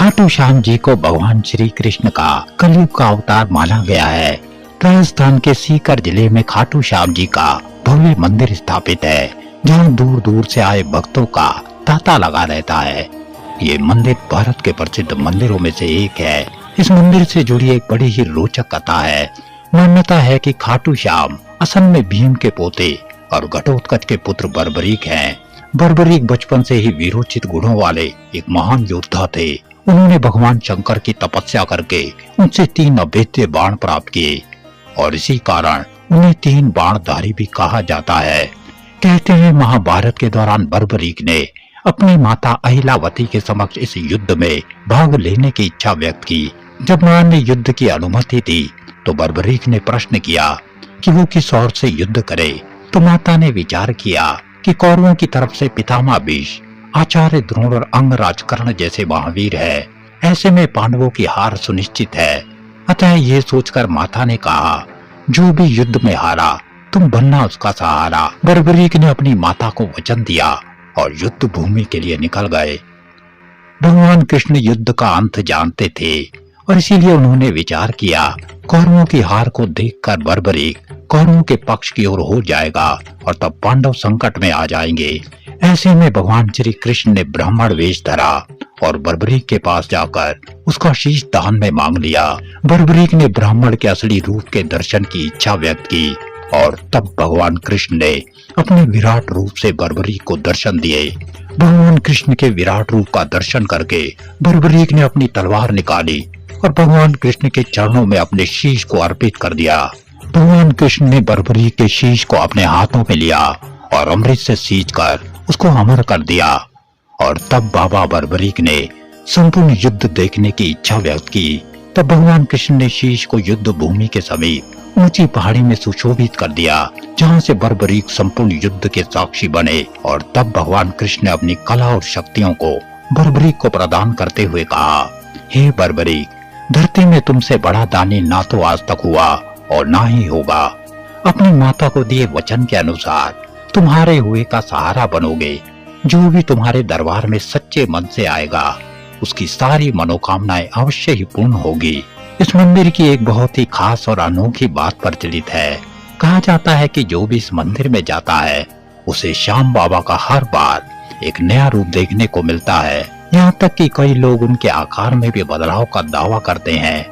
खाटू श्याम जी को भगवान श्री कृष्ण का कलयुग का अवतार माना गया है। राजस्थान के सीकर जिले में खाटू श्याम जी का भव्य मंदिर स्थापित है, जहां दूर दूर से आए भक्तों का तांता लगा रहता है। ये मंदिर भारत के प्रसिद्ध मंदिरों में से एक है। इस मंदिर से जुड़ी एक बड़ी ही रोचक कथा है। मान्यता है कि खाटू श्याम असल में भीम के पोते और घटोत्कच के पुत्र बर्बरीक हैं। बर्बरीक बचपन से ही वीरोचित गुणों वाले एक महान योद्धा थे। उन्होंने भगवान शंकर की तपस्या करके उनसे 3 अभेद्य बाण प्राप्त किए और इसी कारण उन्हें 3 बाणधारी भी कहा जाता है। कहते हैं महाभारत के दौरान बर्बरीक ने अपनी माता अहिलावती के समक्ष इस युद्ध में भाग लेने की इच्छा व्यक्त की। जब मां ने युद्ध की अनुमति दी तो बर्बरीक ने प्रश्न किया कि वो किस ओर से युद्ध करे। तो माता ने विचार किया कि कौरवों की तरफ से पितामह भीष्म, आचार्य द्रोण और अंगराज कर्ण जैसे महावीर है। ऐसे में पांडवों की हार सुनिश्चित है। अतः ये सोचकर माता ने कहा, जो भी युद्ध में हारा तुम बनना उसका सहारा। बर्बरीक ने अपनी माता को वचन दिया और युद्ध भूमि के लिए निकल गए। भगवान कृष्ण युद्ध का अंत जानते थे और इसीलिए उन्होंने विचार किया, कौरवों की हार को देखकर बर्बरीक कौरवों के पक्ष की ओर हो जाएगा और तब पांडव संकट में आ जाएंगे। ऐसे में भगवान श्री कृष्ण ने ब्राह्मण वेश धरा और बर्बरीक के पास जाकर उसका शीश दान में मांग लिया। बर्बरीक ने ब्राह्मण के असली रूप के दर्शन की इच्छा व्यक्त की और तब भगवान कृष्ण ने अपने विराट रूप से बर्बरीक को दर्शन दिए। भगवान कृष्ण के विराट रूप का दर्शन करके बर्बरीक ने अपनी तलवार निकाली और भगवान कृष्ण के चरणों में अपने शीश को अर्पित कर दिया। भगवान कृष्ण ने बर्बरीक के शीश को अपने हाथों में लिया और अमृत से सींचकर उसको अमर कर दिया। और तब बाबा बर्बरीक ने संपूर्ण युद्ध देखने की इच्छा व्यक्त की। तब भगवान कृष्ण ने शीश को युद्ध भूमि के समीप ऊंची पहाड़ी में सुशोभित कर दिया, जहां से बर्बरीक संपूर्ण युद्ध के साक्षी बने। और तब भगवान कृष्ण ने अपनी कला और शक्तियों को बर्बरीक को प्रदान करते हुए कहा, हे बर्बरीक, धरती में तुमसे बड़ा दानी ना तो आज तक हुआ और ना ही होगा। अपनी माता को दिए वचन के अनुसार तुम्हारे हुए का सहारा बनोगे। जो भी तुम्हारे दरबार में सच्चे मन से आएगा उसकी सारी मनोकामनाएं अवश्य ही पूर्ण होगी। इस मंदिर की एक बहुत ही खास और अनोखी बात प्रचलित है। कहा जाता है कि जो भी इस मंदिर में जाता है उसे श्याम बाबा का हर बार एक नया रूप देखने को मिलता है। यहाँ तक कि कई लोग उनके आकार में भी बदलाव का दावा करते हैं।